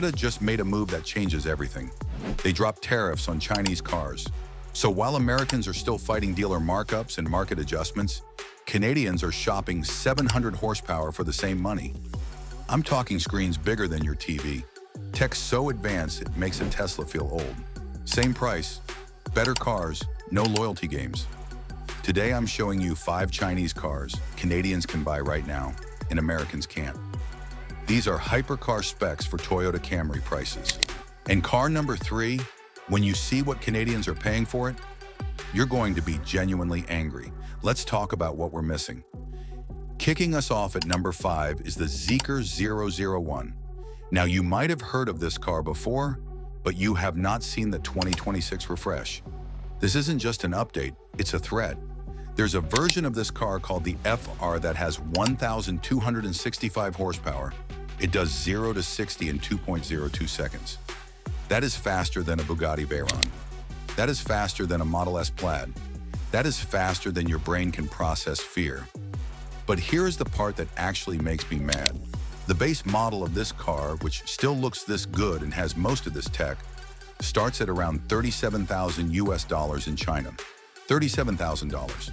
Canada just made a move that changes everything. They dropped tariffs on Chinese cars. So while Americans are still fighting dealer markups and market adjustments, Canadians are shopping 700 horsepower for the same money. I'm talking screens bigger than your TV. Tech so advanced it makes a Tesla feel old. Same price, better cars, no loyalty games. Today I'm showing you 5 Chinese cars Canadians can buy right now and Americans can't. These are hypercar specs for Toyota Camry prices. And car number 3, when you see what Canadians are paying for it, you're going to be genuinely angry. Let's talk about what we're missing. Kicking us off at number 5 is the Zeekr 001. Now you might have heard of this car before, but you have not seen the 2026 refresh. This isn't just an update, it's a threat. There's a version of this car called the FR that has 1,265 horsepower. It does 0 to 60 in 2.02 seconds. That is faster than a Bugatti Veyron. That is faster than a Model S Plaid. That is faster than your brain can process fear. But here's the part that actually makes me mad. The base model of this car, which still looks this good and has most of this tech, starts at around $37,000 in China. $37,000.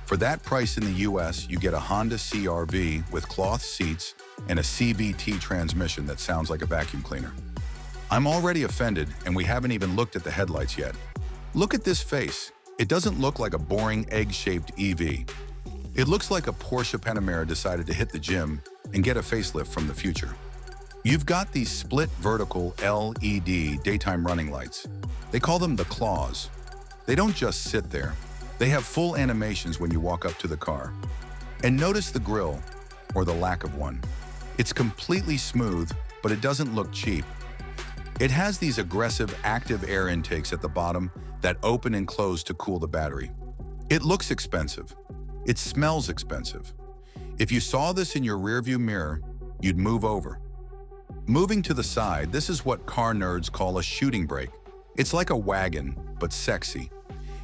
For that price in the US, you get a Honda CR-V with cloth seats and a CVT transmission that sounds like a vacuum cleaner. I'm already offended, and we haven't even looked at the headlights yet. Look at this face. It doesn't look like a boring egg-shaped EV. It looks like a Porsche Panamera decided to hit the gym and get a facelift from the future. You've got these split vertical LED daytime running lights. They call them the claws. They don't just sit there. They have full animations when you walk up to the car. And notice the grille, or the lack of one. It's completely smooth, but it doesn't look cheap. It has these aggressive active air intakes at the bottom that open and close to cool the battery. It looks expensive. It smells expensive. If you saw this in your rearview mirror, you'd move over. Moving to the side, this is what car nerds call a shooting brake. It's like a wagon, but sexy.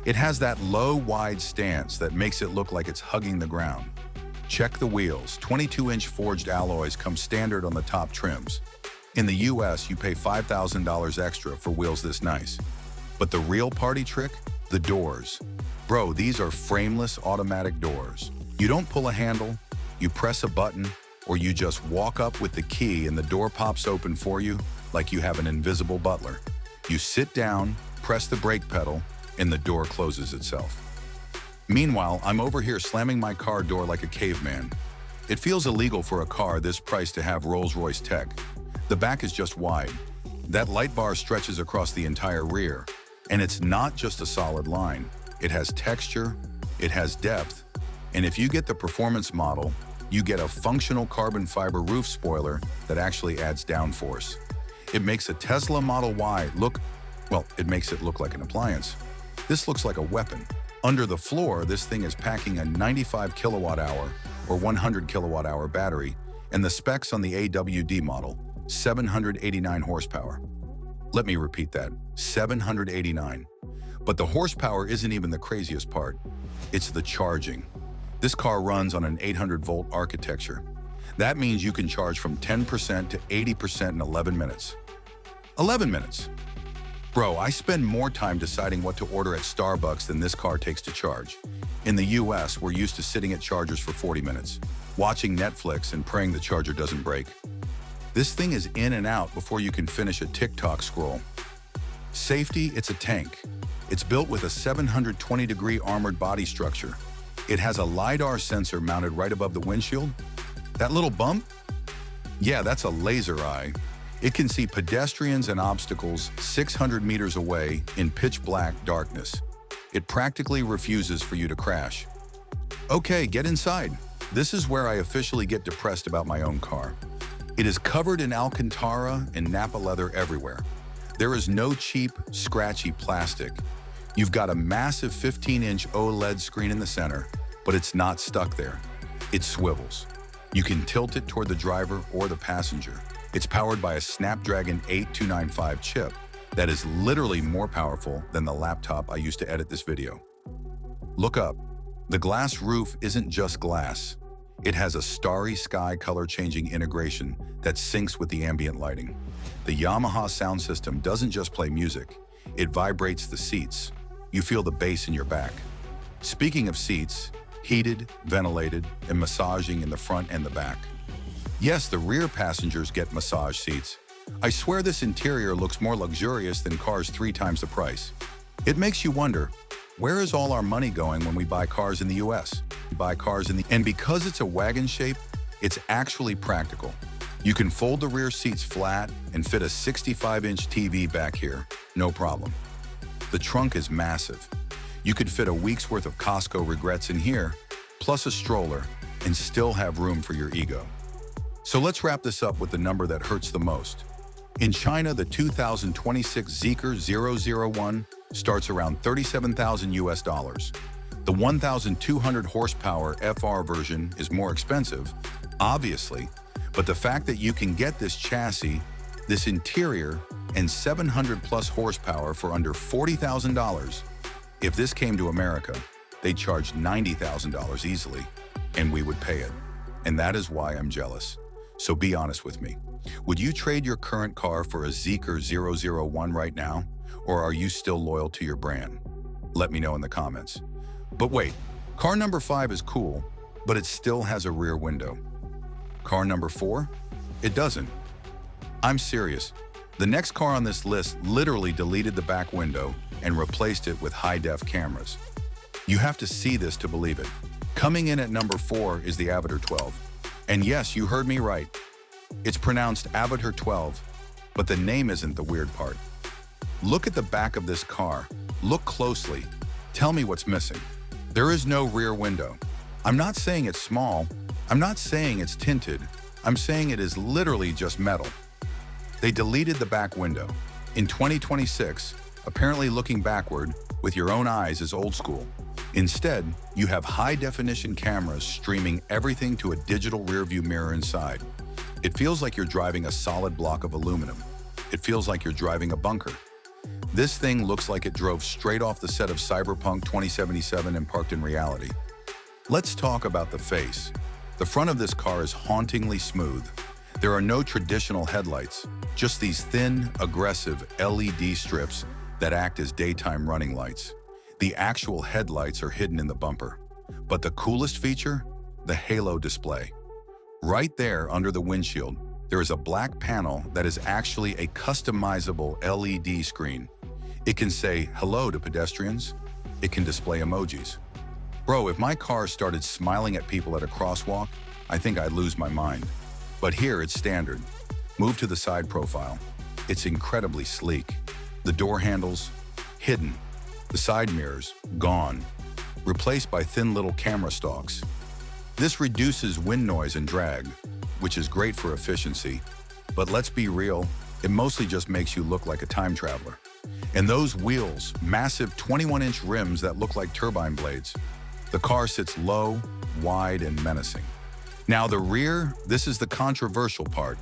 It has that low, wide stance that makes it look like it's hugging the ground. Check the wheels. 22-inch forged alloys come standard on the top trims. In the US, you pay $5,000 extra for wheels this nice. But the real party trick? The doors. Bro, these are frameless automatic doors. You don't pull a handle, you press a button, or you just walk up with the key and the door pops open for you like you have an invisible butler. You sit down, press the brake pedal, and the door closes itself. Meanwhile, I'm over here slamming my car door like a caveman. It feels illegal for a car this price to have Rolls-Royce tech. The back is just wide. That light bar stretches across the entire rear. And it's not just a solid line. It has texture, it has depth, and if you get the performance model, you get a functional carbon fiber roof spoiler that actually adds downforce. It makes a Tesla Model Y it makes it look like an appliance. This looks like a weapon. Under the floor, this thing is packing a 95 kilowatt hour or 100 kilowatt hour battery, and the specs on the AWD model, 789 horsepower. Let me repeat that, 789. But the horsepower isn't even the craziest part. It's the charging. This car runs on an 800-volt architecture. That means you can charge from 10% to 80% in 11 minutes. 11 minutes. Bro, I spend more time deciding what to order at Starbucks than this car takes to charge. In the US, we're used to sitting at chargers for 40 minutes, watching Netflix and praying the charger doesn't break. This thing is in and out before you can finish a TikTok scroll. Safety, it's a tank. It's built with a 720-degree armored body structure. It has a LiDAR sensor mounted right above the windshield. That little bump? Yeah, that's a laser eye. It can see pedestrians and obstacles 600 meters away in pitch black darkness. It practically refuses for you to crash. Okay, get inside. This is where I officially get depressed about my own car. It is covered in Alcantara and Napa leather everywhere. There is no cheap, scratchy plastic. You've got a massive 15-inch OLED screen in the center, but it's not stuck there. It swivels. You can tilt it toward the driver or the passenger. It's powered by a Snapdragon 8295 chip that is literally more powerful than the laptop I used to edit this video. Look up. The glass roof isn't just glass. It has a starry sky color-changing integration that syncs with the ambient lighting. The Yamaha sound system doesn't just play music, it vibrates the seats. You feel the bass in your back. Speaking of seats, heated, ventilated, and massaging in the front and the back. Yes, the rear passengers get massage seats. I swear this interior looks more luxurious than cars 3 times the price. It makes you wonder, where is all our money going when we buy cars in the US? And because it's a wagon shape, it's actually practical. You can fold the rear seats flat and fit a 65-inch TV back here, no problem. The trunk is massive. You could fit a week's worth of Costco regrets in here, plus a stroller, and still have room for your ego. So let's wrap this up with the number that hurts the most. In China, the 2026 Zeekr 001 starts around $37,000 US. The 1,200 horsepower FR version is more expensive, obviously, but the fact that you can get this chassis, this interior, and 700 plus horsepower for under $40,000, if this came to America, they'd charge $90,000 easily, and we would pay it. And that is why I'm jealous. So be honest with me. Would you trade your current car for a Zeekr 001 right now, or are you still loyal to your brand? Let me know in the comments. But wait, car number 5 is cool, but it still has a rear window. Car number 4? It doesn't. I'm serious. The next car on this list literally deleted the back window and replaced it with high-def cameras. You have to see this to believe it. Coming in at number 4 is the Avatr 12. And yes, you heard me right. It's pronounced Avatr 12, but the name isn't the weird part. Look at the back of this car. Look closely. Tell me what's missing. There is no rear window. I'm not saying it's small. I'm not saying it's tinted. I'm saying it is literally just metal. They deleted the back window. In 2026, apparently looking backward with your own eyes is old school. Instead, you have high-definition cameras streaming everything to a digital rearview mirror inside. It feels like you're driving a solid block of aluminum. It feels like you're driving a bunker. This thing looks like it drove straight off the set of Cyberpunk 2077 and parked in reality. Let's talk about the face. The front of this car is hauntingly smooth. There are no traditional headlights, just these thin, aggressive LED strips that act as daytime running lights. The actual headlights are hidden in the bumper. But the coolest feature? The halo display. Right there under the windshield, there is a black panel that is actually a customizable LED screen. It can say hello to pedestrians. It can display emojis. Bro, if my car started smiling at people at a crosswalk, I think I'd lose my mind. But here it's standard. Move to the side profile. It's incredibly sleek. The door handles, hidden. The side mirrors, gone. Replaced by thin little camera stalks. This reduces wind noise and drag, which is great for efficiency. But let's be real, it mostly just makes you look like a time traveler. And those wheels, massive 21-inch rims that look like turbine blades. The car sits low, wide, and menacing. Now the rear, this is the controversial part.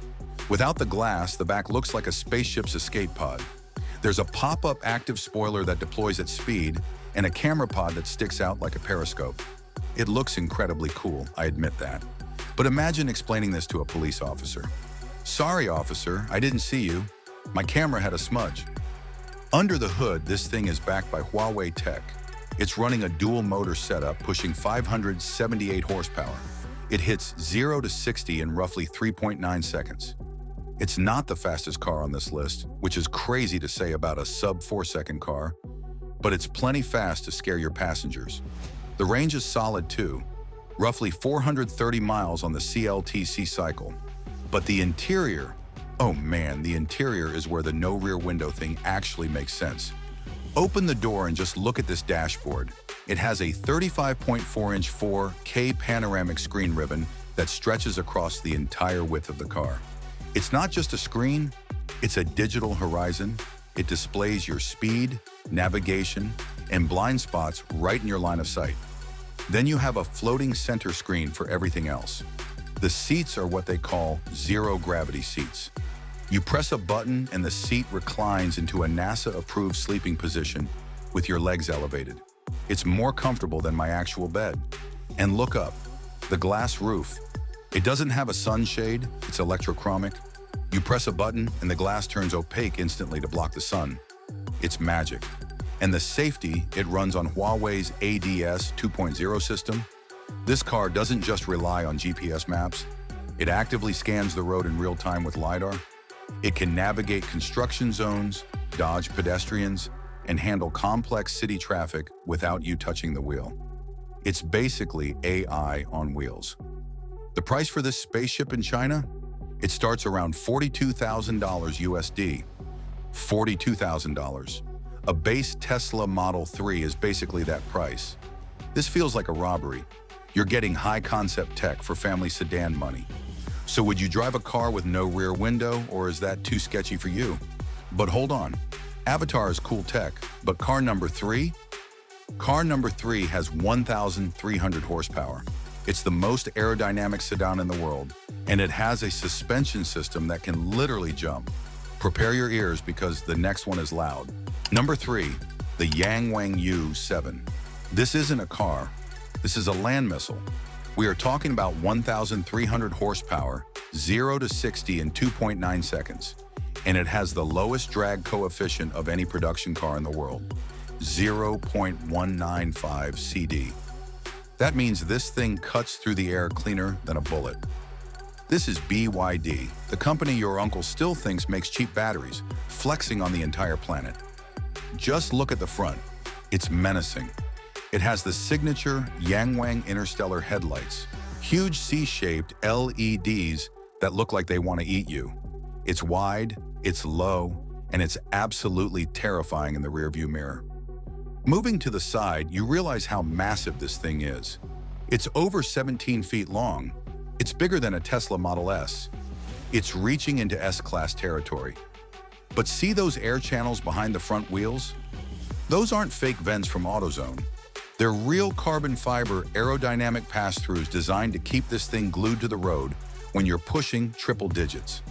Without the glass, the back looks like a spaceship's escape pod. There's a pop-up active spoiler that deploys at speed and a camera pod that sticks out like a periscope. It looks incredibly cool, I admit that. But imagine explaining this to a police officer. Sorry, officer, I didn't see you. My camera had a smudge. Under the hood, this thing is backed by Huawei tech. It's running a dual motor setup pushing 578 horsepower. It hits 0 to 60 in roughly 3.9 seconds. It's not the fastest car on this list, which is crazy to say about a sub-4-second car, but it's plenty fast to scare your passengers. The range is solid too, roughly 430 miles on the CLTC cycle. But the interior, oh man, the interior is where the no rear window thing actually makes sense. Open the door and just look at this dashboard. It has a 35.4-inch 4K panoramic screen ribbon that stretches across the entire width of the car. It's not just a screen, it's a digital horizon. It displays your speed, navigation, and blind spots right in your line of sight. Then you have a floating center screen for everything else. The seats are what they call zero-gravity seats. You press a button and the seat reclines into a NASA-approved sleeping position with your legs elevated. It's more comfortable than my actual bed. And look up. The glass roof. It doesn't have a sunshade, it's electrochromic. You press a button and the glass turns opaque instantly to block the sun. It's magic. And the safety, it runs on Huawei's ADS 2.0 system. This car doesn't just rely on GPS maps. It actively scans the road in real time with LiDAR. It can navigate construction zones, dodge pedestrians, and handle complex city traffic without you touching the wheel. It's basically AI on wheels. The price for this spaceship in China? It starts around $42,000 USD. $42,000. A base Tesla Model 3 is basically that price. This feels like a robbery. You're getting high-concept tech for family sedan money. So would you drive a car with no rear window, or is that too sketchy for you? But hold on. Avatr is cool tech, but car number 3? Car number 3 has 1,300 horsepower. It's the most aerodynamic sedan in the world, and it has a suspension system that can literally jump. Prepare your ears because the next one is loud. Number 3, the YangWang U7. This isn't a car. This is a land missile. We are talking about 1,300 horsepower, 0 to 60 in 2.9 seconds. And it has the lowest drag coefficient of any production car in the world, 0.195 CD. That means this thing cuts through the air cleaner than a bullet. This is BYD, the company your uncle still thinks makes cheap batteries, flexing on the entire planet. Just look at the front. It's menacing. It has the signature YangWang interstellar headlights, huge C-shaped LEDs that look like they want to eat you. It's wide, it's low, and it's absolutely terrifying in the rearview mirror. Moving to the side, you realize how massive this thing is. It's over 17 feet long. It's bigger than a Tesla Model S. It's reaching into S-Class territory. But see those air channels behind the front wheels? Those aren't fake vents from AutoZone. They're real carbon fiber aerodynamic pass-throughs designed to keep this thing glued to the road when you're pushing triple digits.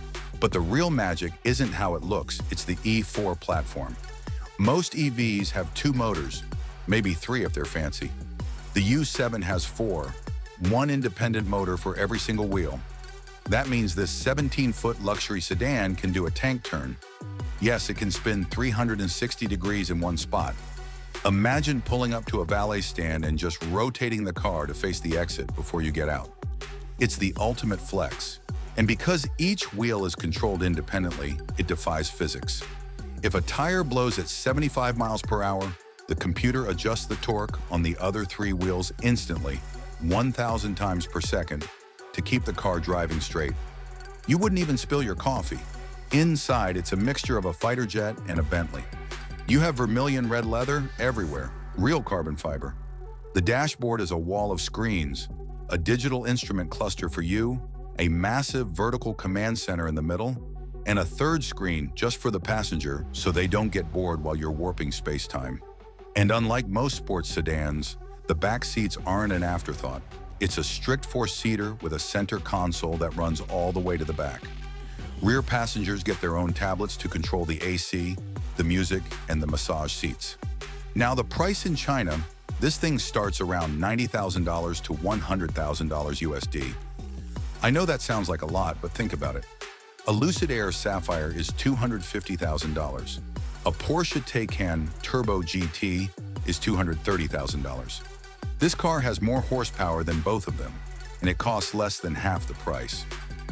But the real magic isn't how it looks, it's the E4 platform. Most EVs have 2 motors, maybe 3 if they're fancy. The U7 has 4, one independent motor for every single wheel. That means this 17-foot luxury sedan can do a tank turn. Yes, it can spin 360 degrees in one spot. Imagine pulling up to a valet stand and just rotating the car to face the exit before you get out. It's the ultimate flex. And because each wheel is controlled independently, it defies physics. If a tire blows at 75 miles per hour, the computer adjusts the torque on the other 3 wheels instantly, 1,000 times per second, to keep the car driving straight. You wouldn't even spill your coffee. Inside, it's a mixture of a fighter jet and a Bentley. You have vermilion red leather everywhere, real carbon fiber. The dashboard is a wall of screens, a digital instrument cluster for you, a massive vertical command center in the middle, and a third screen just for the passenger so they don't get bored while you're warping space-time. And unlike most sports sedans, the back seats aren't an afterthought. It's a strict 4-seater with a center console that runs all the way to the back. Rear passengers get their own tablets to control the AC, the music, and the massage seats. Now, the price in China, this thing starts around $90,000 to $100,000 USD. I know that sounds like a lot, but think about it. A Lucid Air Sapphire is $250,000. A Porsche Taycan Turbo GT is $230,000. This car has more horsepower than both of them, and it costs less than half the price.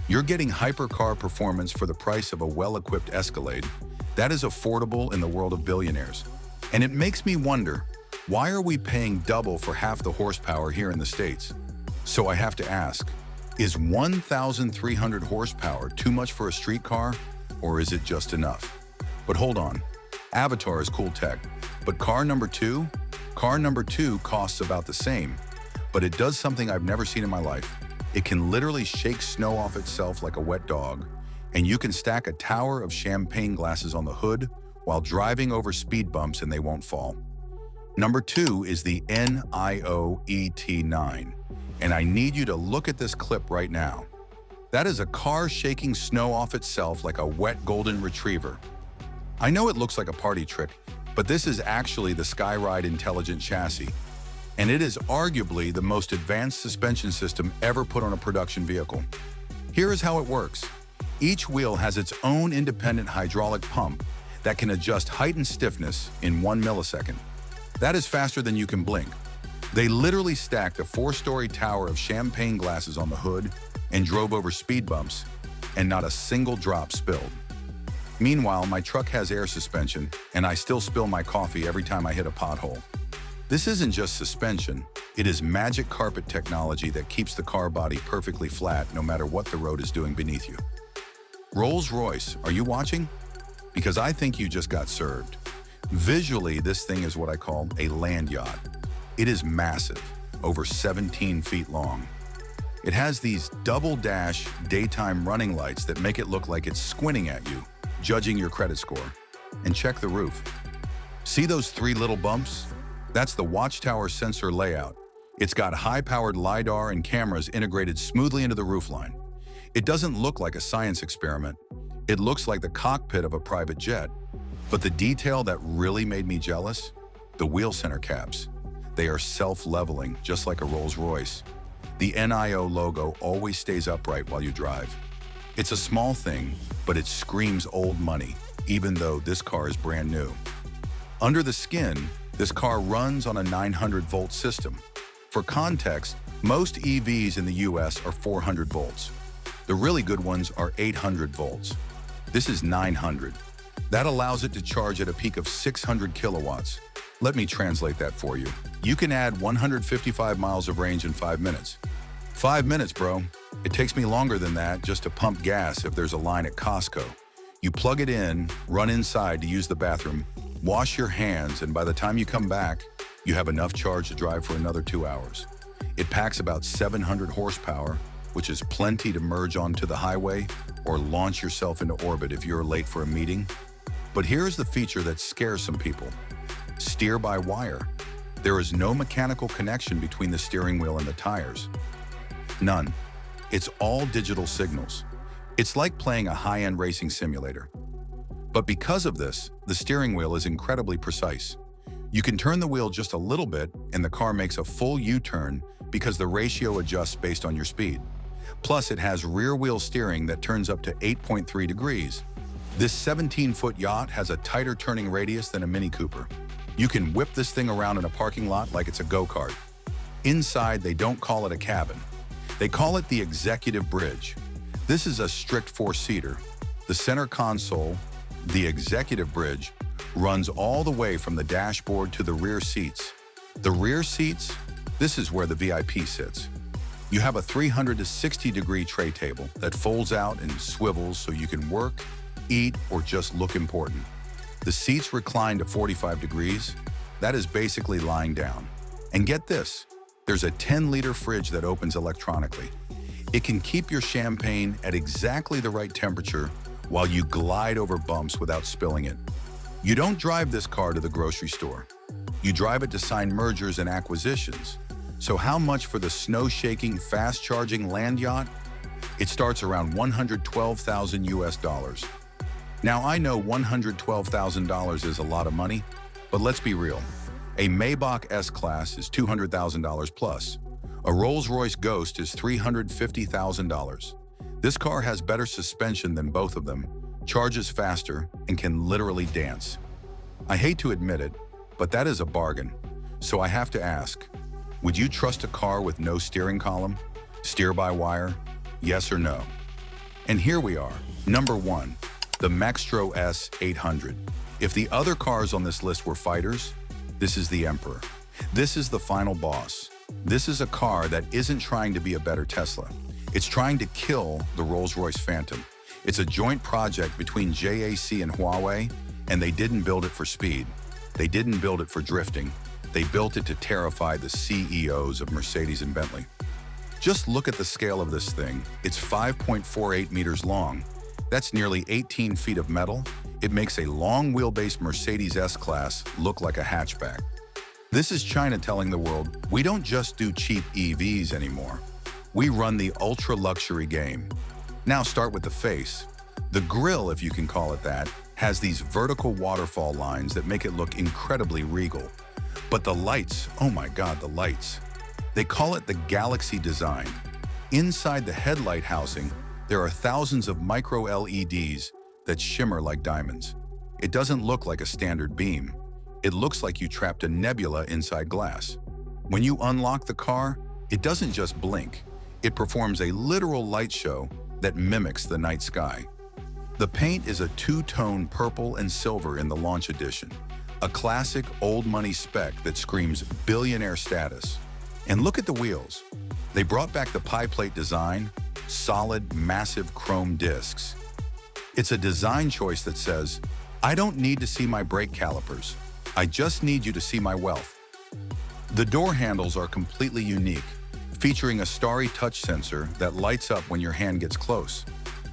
You're getting hypercar performance for the price of a well-equipped Escalade. That is affordable in the world of billionaires. And it makes me wonder, why are we paying double for half the horsepower here in the States? So I have to ask, is 1,300 horsepower too much for a street car, or is it just enough? But hold on, Avatr is cool tech, but car number 2 costs about the same, but it does something I've never seen in my life. It can literally shake snow off itself like a wet dog, and you can stack a tower of champagne glasses on the hood while driving over speed bumps and they won't fall. Number 2 is the NIO ET9, and I need you to look at this clip right now. That is a car shaking snow off itself like a wet golden retriever. I know it looks like a party trick, but this is actually the Skyride intelligent chassis. and it is arguably the most advanced suspension system ever put on a production vehicle. Here is how it works. Each wheel has its own independent hydraulic pump that can adjust height and stiffness in 1 millisecond. That is faster than you can blink. They literally stacked a 4-story tower of champagne glasses on the hood and drove over speed bumps, and not a single drop spilled. Meanwhile, my truck has air suspension, and I still spill my coffee every time I hit a pothole. This isn't just suspension, it is magic carpet technology that keeps the car body perfectly flat no matter what the road is doing beneath you. Rolls-Royce, are you watching? Because I think you just got served. Visually, this thing is what I call a land yacht. It is massive, over 17 feet long. It has these double-dash daytime running lights that make it look like it's squinting at you, judging your credit score. And check the roof. See those 3 little bumps? That's the watchtower sensor layout. It's got high-powered LiDAR and cameras integrated smoothly into the roofline. It doesn't look like a science experiment. It looks like the cockpit of a private jet. But the detail that really made me jealous? The wheel center caps. They are self-leveling, just like a Rolls-Royce. The NIO logo always stays upright while you drive. It's a small thing, but it screams old money, even though this car is brand new. Under the skin, this car runs on a 900-volt system. For context, most EVs in the US are 400 volts. The really good ones are 800 volts. This is 900. That allows it to charge at a peak of 600 kilowatts. Let me translate that for you. You can add 155 miles of range in 5 minutes. 5 minutes, bro. It takes me longer than that just to pump gas if there's a line at Costco. You plug it in, run inside to use the bathroom, wash your hands, and by the time you come back, you have enough charge to drive for another 2 hours. It packs about 700 horsepower, which is plenty to merge onto the highway or launch yourself into orbit if you're late for a meeting. But here's the feature that scares some people. Steer-by-wire. There is no mechanical connection between the steering wheel and the tires. None. It's all digital signals. It's like playing a high-end racing simulator. But because of this, the steering wheel is incredibly precise. You can turn the wheel just a little bit and the car makes a full U-turn because the ratio adjusts based on your speed. Plus, it has rear-wheel steering that turns up to 8.3 degrees. This 17-foot yacht has a tighter turning radius than a Mini Cooper. You can whip this thing around in a parking lot like it's a go-kart. Inside, they don't call it a cabin. They call it the executive bridge. This is a strict 4-seater. The center console, the executive bridge, runs all the way from the dashboard to the rear seats. The rear seats, this is where the VIP sits. You have a 360-degree tray table that folds out and swivels so you can work, eat, or just look important. The seats recline to 45 degrees. That is basically lying down. And get this, there's a 10-liter fridge that opens electronically. It can keep your champagne at exactly the right temperature while you glide over bumps without spilling it. You don't drive this car to the grocery store. You drive it to sign mergers and acquisitions. So how much for the snow-shaking, fast-charging land yacht? It starts around $112,000 US. Now, I know $112,000 is a lot of money, but let's be real. A Maybach S-Class is $200,000 plus. A Rolls-Royce Ghost is $350,000. This car has better suspension than both of them, charges faster, and can literally dance. I hate to admit it, but that is a bargain. So I have to ask, would you trust a car with no steering column? Steer-by-wire? Yes or no? And here we are. Number 1, the Maextro S800. If the other cars on this list were fighters, this is the emperor. This is the final boss. This is a car that isn't trying to be a better Tesla. It's trying to kill the Rolls-Royce Phantom. It's a joint project between JAC and Huawei, and they didn't build it for speed. They didn't build it for drifting. They built it to terrify the CEOs of Mercedes and Bentley. Just look at the scale of this thing. It's 5.48 meters long. That's nearly 18 feet of metal. It makes a long wheelbase Mercedes S-Class look like a hatchback. This is China telling the world, we don't just do cheap EVs anymore. We run the ultra-luxury game. Now start with the face. The grille, if you can call it that, has these vertical waterfall lines that make it look incredibly regal. But the lights, oh my God, the lights. They call it the Galaxy design. Inside the headlight housing, there are thousands of micro LEDs that shimmer like diamonds. It doesn't look like a standard beam. It looks like you trapped a nebula inside glass. When you unlock the car, it doesn't just blink. It performs a literal light show that mimics the night sky. The paint is a two-tone purple and silver in the launch edition, a classic old money spec that screams billionaire status. And look at the wheels. They brought back the pie plate design, solid, massive chrome discs. It's a design choice that says, I don't need to see my brake calipers. I just need you to see my wealth. The door handles are completely unique, featuring a starry touch sensor that lights up when your hand gets close.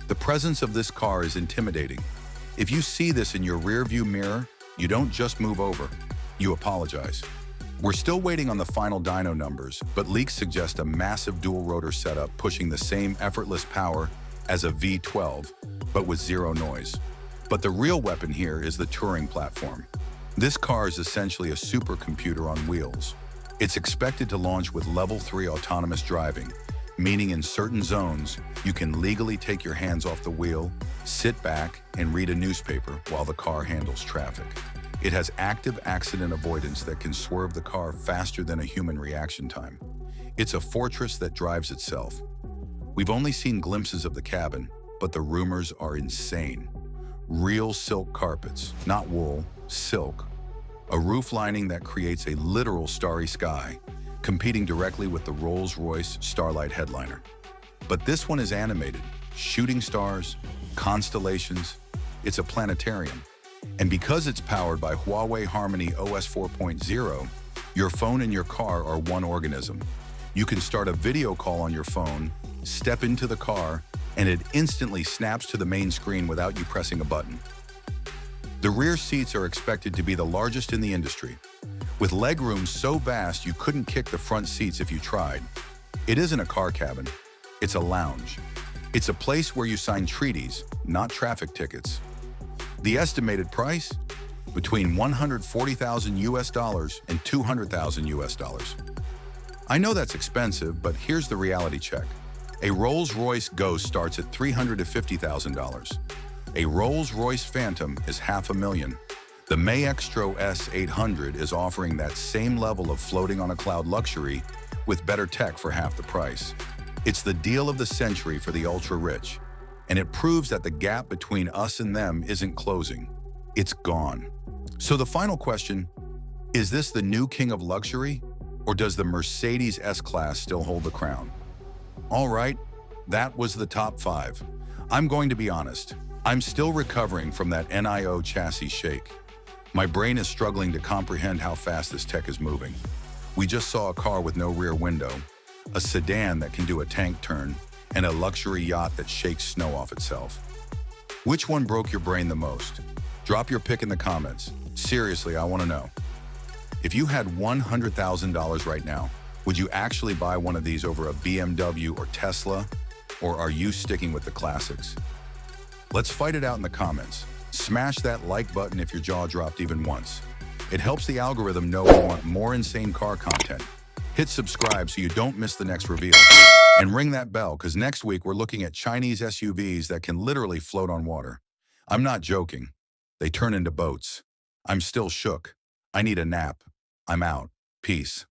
The presence of this car is intimidating. If you see this in your rearview mirror, you don't just move over, you apologize. We're still waiting on the final dyno numbers, but leaks suggest a massive dual-rotor setup pushing the same effortless power as a V12, but with zero noise. But the real weapon here is the touring platform. This car is essentially a supercomputer on wheels. It's expected to launch with Level 3 autonomous driving, meaning in certain zones, you can legally take your hands off the wheel, sit back, and read a newspaper while the car handles traffic. It has active accident avoidance that can swerve the car faster than a human reaction time. It's a fortress that drives itself. We've only seen glimpses of the cabin, but the rumors are insane. Real silk carpets, not wool, silk. A roof lining that creates a literal starry sky, competing directly with the Rolls-Royce Starlight headliner. But this one is animated, shooting stars, constellations. It's a planetarium. And because it's powered by Huawei Harmony OS 4.0, your phone and your car are one organism. You can start a video call on your phone, step into the car, and it instantly snaps to the main screen without you pressing a button. The rear seats are expected to be the largest in the industry, with legroom so vast you couldn't kick the front seats if you tried. It isn't a car cabin, it's a lounge. It's a place where you sign treaties, not traffic tickets. The estimated price? Between 140,000 US dollars and 200,000 US dollars. I know that's expensive, but here's the reality check. A Rolls-Royce Ghost starts at $350,000. A Rolls-Royce Phantom is $500,000. The Maextro S800 is offering that same level of floating on a cloud luxury with better tech for half the price. It's the deal of the century for the ultra-rich. And it proves that the gap between us and them isn't closing. It's gone. So the final question, is this the new king of luxury? Or does the Mercedes S-Class still hold the crown? All right, that was the top 5. I'm going to be honest, I'm still recovering from that NIO chassis shake. My brain is struggling to comprehend how fast this tech is moving. We just saw a car with no rear window, a sedan that can do a tank turn, and a luxury yacht that shakes snow off itself. Which one broke your brain the most? Drop your pick in the comments. Seriously, I want to know. If you had $100,000 right now, would you actually buy one of these over a BMW or Tesla? Or are you sticking with the classics? Let's fight it out in the comments. Smash that like button if your jaw dropped even once. It helps the algorithm know we want more insane car content. Hit subscribe so you don't miss the next reveal. And ring that bell, because next week we're looking at Chinese SUVs that can literally float on water. I'm not joking. They turn into boats. I'm still shook. I need a nap. I'm out. Peace.